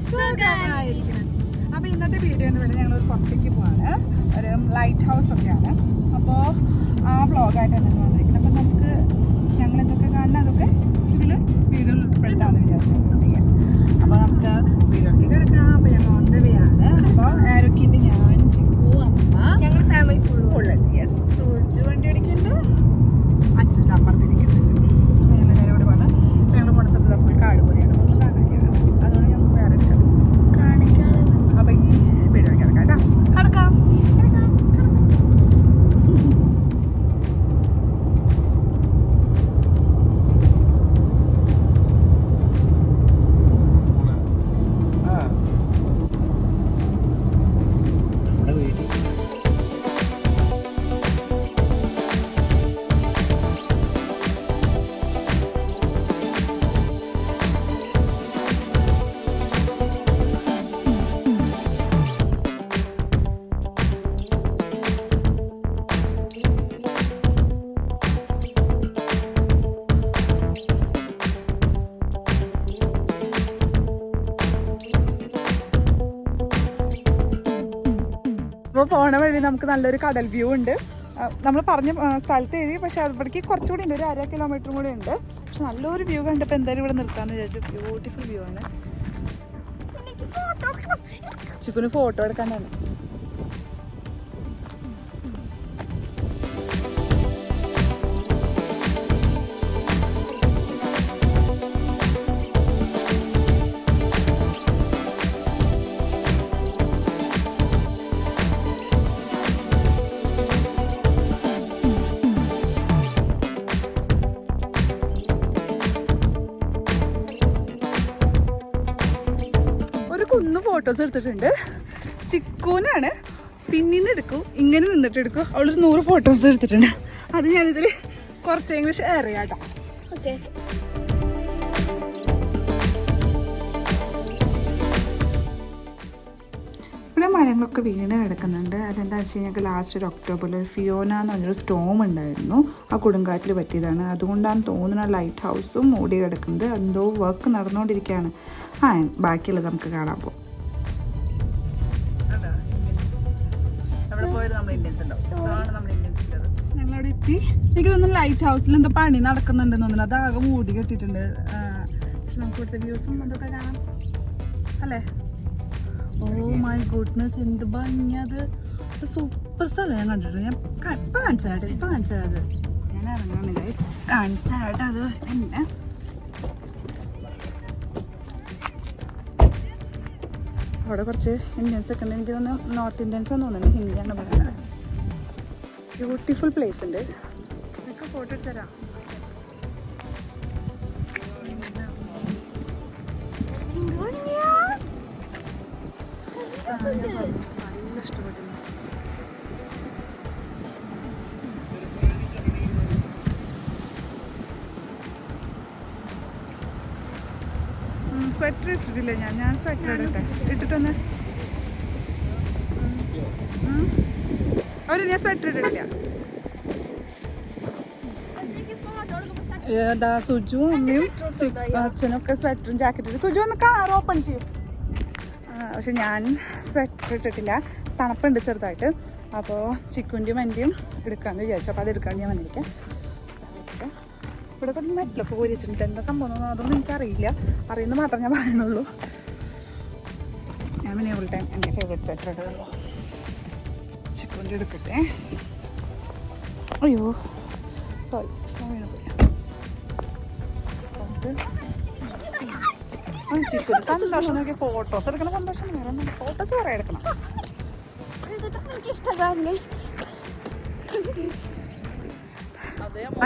സുഖമായിരിക്കണം. അപ്പോൾ ഇന്നത്തെ വീഡിയോ എന്ന് പറയുന്നത് ഞങ്ങളൊരു പുറത്തേക്ക് പോവാണ്, ഒരു ലൈറ്റ് ഹൗസ് ഒക്കെയാണ്. അപ്പോൾ ആ വ്ളോഗായിട്ടാണ് ഇന്ന് വന്നിരിക്കുന്നത്. അപ്പോൾ നമുക്ക് ഞങ്ങൾ എന്തൊക്കെ കാണണം അതൊക്കെ ഇതിൽ വീഡിയോയിൽ ഉൾപ്പെടുത്താമെന്ന് വിചാരിച്ചിട്ടുണ്ട്. യെസ്, അപ്പോൾ നമുക്ക് വീഡിയോയിലേക്ക് കിടക്കാം. അപ്പോൾ ഞങ്ങൾ ഓൺ ദ വേ ആണ്. അപ്പോൾ ആരൊക്കെയുണ്ട്? ഞാൻ, ചിക്കു, അമ്മ, ഞങ്ങൾ ഫാമിലി ഫുള്ള്. യെസ്, സൂര്ജു വണ്ടി ഓടിക്കുന്നുണ്ട്, അച്ഛൻ്റെ അപ്പുറത്തിരിക്കുന്നുണ്ട്. അപ്പോൾ ഞങ്ങൾ എല്ലാവരും കൂടെ പോകണം. ഞങ്ങൾ പോണ സ്ഥലത്ത് ഫുൾ കാട് പോലെയാണ്, ഒന്നും കാണാനില്ല. അതുകൊണ്ട് ഞാൻ വേറെ എടുക്കാം. അപ്പോൾ ഈ വീഡിയോയിലേക്ക് കിടക്കാം കേട്ടോ. കിടക്കാം. അപ്പോൾ പോണ വഴി നമുക്ക് നല്ലൊരു കടൽ വ്യൂ ഉണ്ട്. നമ്മൾ പറഞ്ഞ സ്ഥലത്ത് എഴുതി, പക്ഷേ അവിടേക്ക് കുറച്ചുകൂടി ഉണ്ട്, ഒരു 1/2 കിലോമീറ്റർ കൂടി ഉണ്ട്. പക്ഷെ നല്ലൊരു വ്യൂ കണ്ടപ്പോൾ എന്തായാലും ഇവിടെ നിർത്താമെന്ന് വിചാരിച്ചു. ബ്യൂട്ടിഫുൾ വ്യൂ ആണ്. ചിക്കുന് ഫോട്ടോ എടുക്കാൻ തന്നെ. കുന്ന് ഫോട്ടോസ് എടുത്തിട്ടുണ്ട്. ചിക്കൂനാണ് പിന്നീന്ന് എടുക്കും, ഇങ്ങനെ നിന്നിട്ട് എടുക്കും. അവളൊരു 100 ഫോട്ടോസ് എടുത്തിട്ടുണ്ട്. അത് ഞാനിതിൽ കുറച്ചെങ്കിലും ഷെയർ ചെയ്യാം കേട്ടോ. ഓക്കെ. ഇവിടെ മരങ്ങളൊക്കെ വീണ് കിടക്കുന്നുണ്ട്. അതെന്താ വെച്ച് കഴിഞ്ഞാൽ ലാസ്റ്റ് ഒരു ഒക്ടോബറിൽ ഫിയോന എന്ന് പറഞ്ഞൊരു സ്റ്റോം ഉണ്ടായിരുന്നു. ആ കൊടുങ്കാറ്റിൽ പറ്റിയതാണ്. അതുകൊണ്ടാണ് തോന്നുന്ന ലൈറ്റ് ഹൗസും മൂടി കിടക്കുന്നത്. എന്തോ വർക്ക് നടന്നുകൊണ്ടിരിക്കുകയാണ്. ബാക്കിയുള്ളത് നമുക്ക് കാണാൻ പോകും. ഞങ്ങളവിടെ എത്തി. എനിക്ക് തോന്നുന്നു ലൈറ്റ് ഹൗസിൽ എന്താ പണി നടക്കുന്നുണ്ടെന്ന് തോന്നുന്നു. അതാകെ മൂടി കെട്ടിയിട്ടുണ്ട്. പക്ഷെ നമുക്ക് ഇവിടുത്തെ വ്യൂസും അതൊക്കെ കാണാം അല്ലേ. ഓ മൈ ഗുഡ്നസ്, എന്ത് ഭംഗിയത്. സൂപ്പർ സ്ഥലം ഞാൻ കണ്ടിട്ടുണ്ട്. ഞാൻ ഇപ്പം കാണിച്ചത് ഞാൻ ഇറങ്ങാണ് ഗൈസ്, കാണിച്ചായിട്ട് അത് പിന്നെ അവിടെ കുറച്ച് ഇന്ത്യൻസ് ഒക്കെ ഉണ്ട്. എനിക്ക് തോന്നുന്നു നോർത്ത് ഇന്ത്യൻസ് എന്ന് തോന്നുന്നു, ഹിന്ദിയാണ് പറയുന്നത്. ബ്യൂട്ടിഫുൾ പ്ലേസ് ഉണ്ട്. ഇതൊക്കെ ഫോട്ടോ എടുത്തരാം. നല്ല ഇഷ്ടപ്പെട്ടു. സ്വെറ്റർ ഇട്ടിട്ടില്ല. ഞാൻ സ്വെറ്റർ ഇട്ടിട്ടൊന്ന് ഞാൻ സ്വെറ്റർ ഇട്ടിട്ടില്ല. സുജുവും അമ്മയും അച്ഛനൊക്കെ സ്വെറ്ററും ജാക്കറ്റും. സുജു ഒന്ന് കാർ ഓപ്പൺ ചെയ്യും. പക്ഷെ ഞാൻ സ്വെറ്റർ ഇട്ടിട്ടില്ല, തണുപ്പുണ്ട് ചെറുതായിട്ട്. അപ്പോൾ ചിക്കുൻ്റെയും എൻ്റെയും എടുക്കാമെന്ന് വിചാരിച്ചു. അപ്പോൾ അത് എടുക്കാൻ ഞാൻ വന്നിരിക്കാം. ഇവിടെ കുറച്ച് മെറ്റലൊക്കെ കോരി വെച്ചിട്ടുണ്ട്. എന്താ സംഭവം അതൊന്നും എനിക്കറിയില്ല. അറിയുന്നത് മാത്രമേ ഞാൻ പറയണുള്ളൂ. ഞാൻ പിന്നെ എവറി ടൈം എൻ്റെ ഫേവറേറ്റ് സ്വെറ്റർ ഇടുള്ളൂ. ചിക്കുൻ്റെ എടുക്കട്ടെ. അയ്യോ സോറി, ചിക്കുന് സന്തോഷം നോക്കി ഫോട്ടോസ് എടുക്കണം. സന്തോഷം വേറെ ഫോട്ടോസ് കുറേ എടുക്കണം.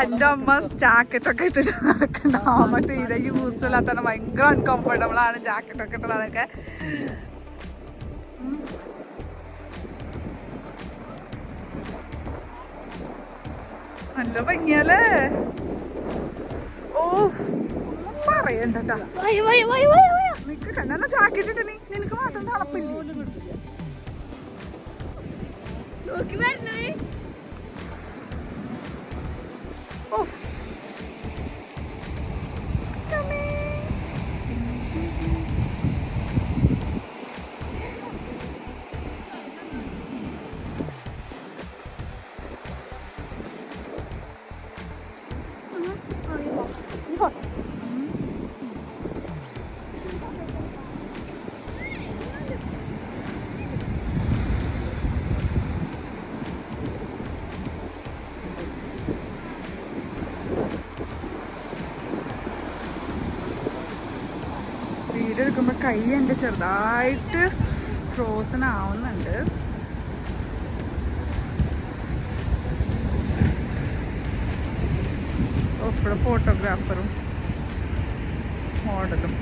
എൻ്റെ അമ്മ ജാക്കറ്റൊക്കെ ഇട്ടിട്ട് നടക്കണ്ട. അമ്മ തീരെ യൂസ് ഇല്ലാത്ത ഭയങ്കര അൺകംഫർട്ടബിൾ ആണ് ജാക്കറ്റൊക്കെ ഇട്ട് നടക്കാൻ. നല്ല ഭംഗിയല്ലേ. ഓ പറയണ്ട നിക്ക് കണ്ണ ജാക്കറ്റിട്ട് നിനക്ക് മാത്രം തണുപ്പില്ല. ഫോട്ടോ. വീഡിയോ എടുക്കുമ്പോൾ കൈ എൻ്റെ ചെറുതായിട്ട് ഫ്രോസൺ ആവുന്നുണ്ട്. ഇവിടെ ഫോട്ടോഗ്രാഫറും മോഡലും.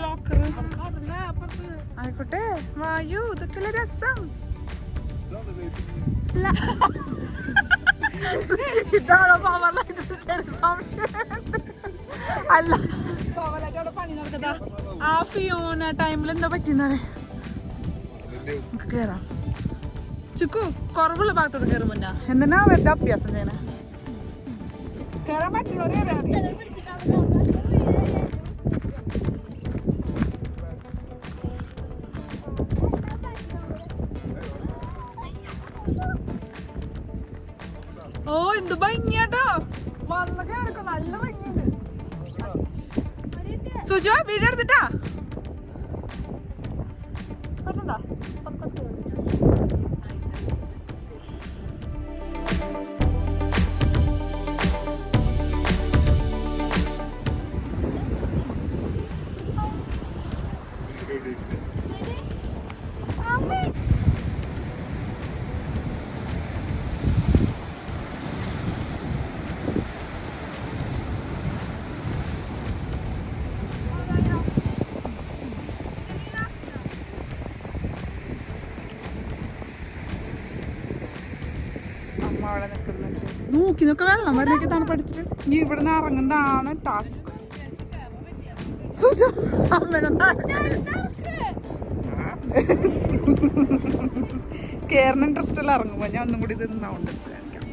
ലോക്കർ ആയിക്കോട്ടെ, വായു ഇതൊക്കെ രസം. ഇതാണോ പവർലൈറ്റ്? സംശയം അല്ല, പവർലൈറ്റ് അവിടെ പണി നടക്കതാ. ആ ഫിയോന ടൈമിൽ എന്താ പറ്റിയെന്നറിയാം. നമുക്ക് കേറാം. ചുക്കു കുറവുള്ള ഭാഗത്തോട്ട് കയറും. മുന്നാ എന്തിനാ വെറുതെ അഭ്യാസം ചെയ്യണേ? കയറാൻ പറ്റുള്ളൂ. കയറിയാൽ മതി. ഓ എന്ത് ഭംഗിയാട്ടോ, വന്ന കേറൊക്കെ നല്ല ഭംഗിയുണ്ട്. സുജോ വീഡിയോ എടുത്തിട്ടാ അവിടെ നിൽക്കുന്നുണ്ട്. നോക്കി നോക്കെ വെള്ളം വരുന്നൊക്കെ തണുപ്പടിച്ചിട്ട് ഇനി ഇവിടെ നിന്ന് ഇറങ്ങുന്നതാണ് ടാസ്ക്. കേരള ഇൻട്രസ്റ്റ് എല്ലാം ഇറങ്ങുമ്പോ ഞാൻ ഒന്നും കൂടി ഇത് നിന്നാവുണ്ട് കാണിക്കാം.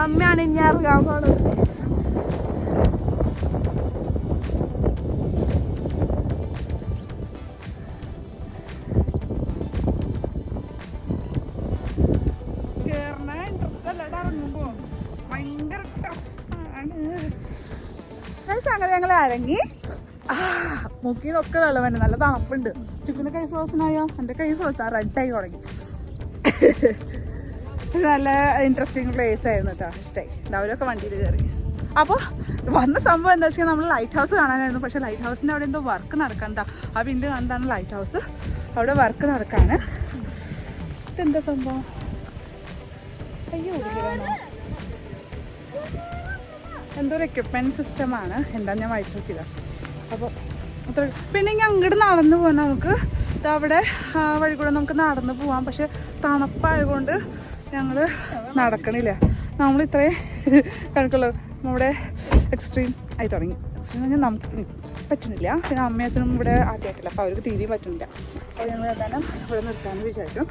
അമ്മയാണ് ഇനി ഇറങ്ങാൻ പോണത്. കേരള ഇൻട്രസ്റ്റ് അല്ലാണ്ട് ഇറങ്ങുമ്പോ ഭയങ്കര ടഫാണ്. സംഗതി ഞങ്ങൾ ഇറങ്ങി മുക്കിന്നൊക്കെ വെള്ളം തന്നെ. നല്ല തണുപ്പുണ്ട്. ചുക്കിന്റെ കൈ ഫ്രോസൺ ആയോ? എൻ്റെ കൈ ഫ്രോസൺ റെഡായി തുടങ്ങി. നല്ല ഇൻട്രസ്റ്റിംഗ് പ്ലേസ് ആയിരുന്നു കേട്ടോ. ഇഷ്ടമായി. അവരൊക്കെ വണ്ടിയിൽ കയറി. അപ്പോൾ വന്ന സംഭവം എന്താ വെച്ചാൽ നമ്മൾ ലൈറ്റ് ഹൗസ് കാണാനായിരുന്നു. പക്ഷേ ലൈറ്റ് ഹൗസിൻ്റെ അവിടെ എന്തോ വർക്ക് നടക്കണ്ട. ആ വിൻഡ് കാണുന്നതാണ് ലൈറ്റ് ഹൗസ്. അവിടെ വർക്ക് നടക്കാണ്. ഇതെന്താ സംഭവം? അയ്യോ, എന്തോ ഒരു എക്യുപ്മെൻറ്റ് സിസ്റ്റമാണ്. എന്താ ഞാൻ വായിച്ചു നോക്കിയതാ. അപ്പോൾ അത്ര പിന്നെ ഇങ്ങനെ അങ്ങോട്ട് നടന്നു പോകാൻ നമുക്ക് അവിടെ വഴി കൂടെ നമുക്ക് നടന്നു പോവാം. പക്ഷെ തണുപ്പായതുകൊണ്ട് ഞങ്ങൾ നടക്കണില്ല. നമ്മൾ ഇത്രയും കണക്കുള്ള നമ്മുടെ എക്സ്ട്രീം ആയി തുടങ്ങി. എക്സ്ട്രീം പറഞ്ഞാൽ നമുക്ക് പറ്റുന്നില്ല. പിന്നെ അമ്മയും അച്ഛനും ഇവിടെ ആദ്യമായിട്ടില്ല. അപ്പോൾ അവർക്ക് തീരെയും പറ്റുന്നില്ല. അപ്പോൾ ഞങ്ങൾ ഏതാനും ഇവിടെ നിർത്താമെന്ന് വിചാരിച്ചു.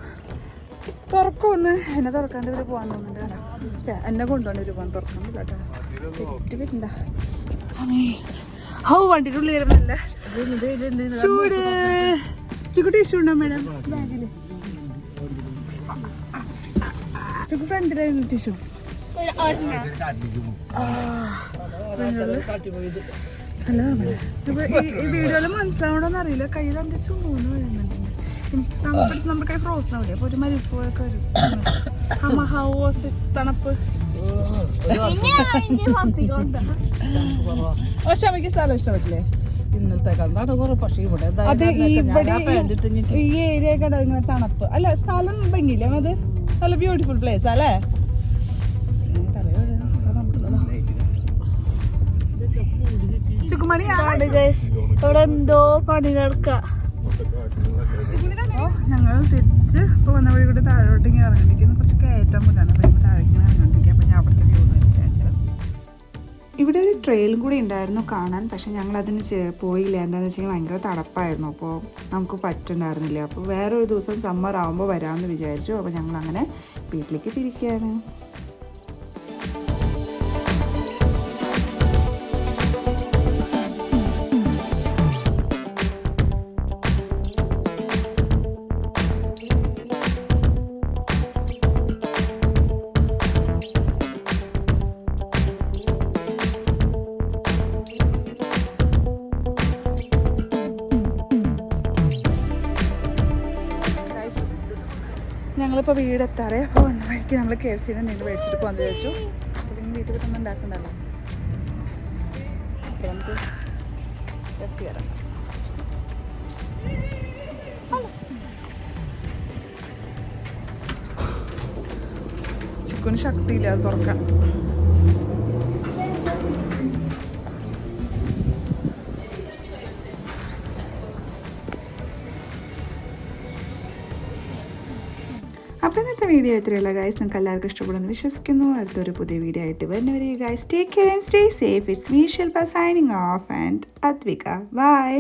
തുറക്കൊന്ന് എന്നെ തുറക്കാണ്ട് ഇവർ പോകാൻ തോന്നുന്നുണ്ട് കേട്ടോ. എന്നെ കൊണ്ടുപോകണം ഇവർ പോകാൻ. തുറക്കുന്നില്ല കേട്ടോ. തെറ്റ് വരുന്നുണ്ടാ. ഹൗ വണ്ടിയുടെ ഉള്ളിൽ വരുന്നല്ലേ ചൂട്. ചുക്ക് ടിഷ്യൂ ഉണ്ടോ മേഡം ബാഗിൽ? ചുക്ക് ഫ്രണ്ടിലായിരുന്നു ടിഷ്യൂ. ഈ വീഡിയോയിൽ മനസ്സിലാവണോന്ന് അറിയില്ല. കയ്യിൽ എന്താ ചൂന്ന് വരുന്നുണ്ട്. നമ്മുടെ കൈ ഫ്രോസൺ അവിടെ. അപ്പോൾ ഒരു മരിപ്പൊക്കെ വരും. തണുപ്പ്. പക്ഷെ അമ്മയ്ക്ക് സ്ഥലം ഇഷ്ടപ്പെട്ടില്ലേ? അത് ഇവിടെ ഈ ഏരിയ ഇങ്ങനെ തണുപ്പ് അല്ല, സ്ഥലം ഭംഗിയില്ലേ? അത് നല്ല ബ്യൂട്ടിഫുൾ പ്ലേസ് അല്ലേ? ഇവിടെ എന്തോ പണി നടക്ക. ഞങ്ങൾ തിരിച്ച് ഇപ്പോൾ വന്ന വഴി കൂടെ താഴോട്ട് ഇങ്ങനെ ഇറങ്ങിയിരിക്കുന്നു. കുറച്ച് കയറ്റം പോലെയാണ്. അപ്പോൾ ഇപ്പോൾ താഴേക്ക് ഇങ്ങനെ ഇറങ്ങിയിരിക്കുക. അപ്പോൾ ഞാൻ അവിടുത്തെ വ്യൂ കാണിച്ചത്. ഇവിടെ ഒരു ട്രെയിലും കൂടി ഉണ്ടായിരുന്നു കാണാൻ. പക്ഷെ ഞങ്ങൾ അതിന് പോയില്ല. എന്താണെന്ന് വെച്ച് കഴിഞ്ഞാൽ ഭയങ്കര തണുപ്പായിരുന്നു. അപ്പോൾ നമുക്ക് പറ്റുന്നുണ്ടായിരുന്നില്ല. അപ്പോൾ വേറൊരു ദിവസം സമ്മർ ആകുമ്പോൾ വരാമെന്ന് വിചാരിച്ചു. അപ്പോൾ ഞങ്ങൾ അങ്ങനെ വീട്ടിലേക്ക് തിരിക്കുകയാണ്. ഞങ്ങളിപ്പോൾ വീടെത്താറേ. അപ്പോൾ വന്ന വഴിക്ക് നമ്മൾ KFC എന്തെങ്കിലും മേടിച്ചിട്ട് പോകാമെന്ന് വിചാരിച്ചു. അപ്പോൾ പിന്നെ വീട്ടിൽ വീട്ടൊന്നും ഉണ്ടാക്കണ്ടല്ലോ. അപ്പോൾ നമുക്ക് KFC കയറാം. ചിക്കുന് ശക്തിയില്ല അത് തുറക്കാൻ. അപ്പോൾ ഇന്നത്തെ വീഡിയോ ഇത്രയുള്ള ഗൈസ്. നിങ്ങൾക്ക് എല്ലാവർക്കും ഇഷ്ടപ്പെടുമെന്ന് വിശ്വസിക്കുന്നു. അടുത്തൊരു പുതിയ വീഡിയോ ആയിട്ട് വരുന്നവരെ guys take care and stay safe. It's me Shilpa signing off and Advika. By.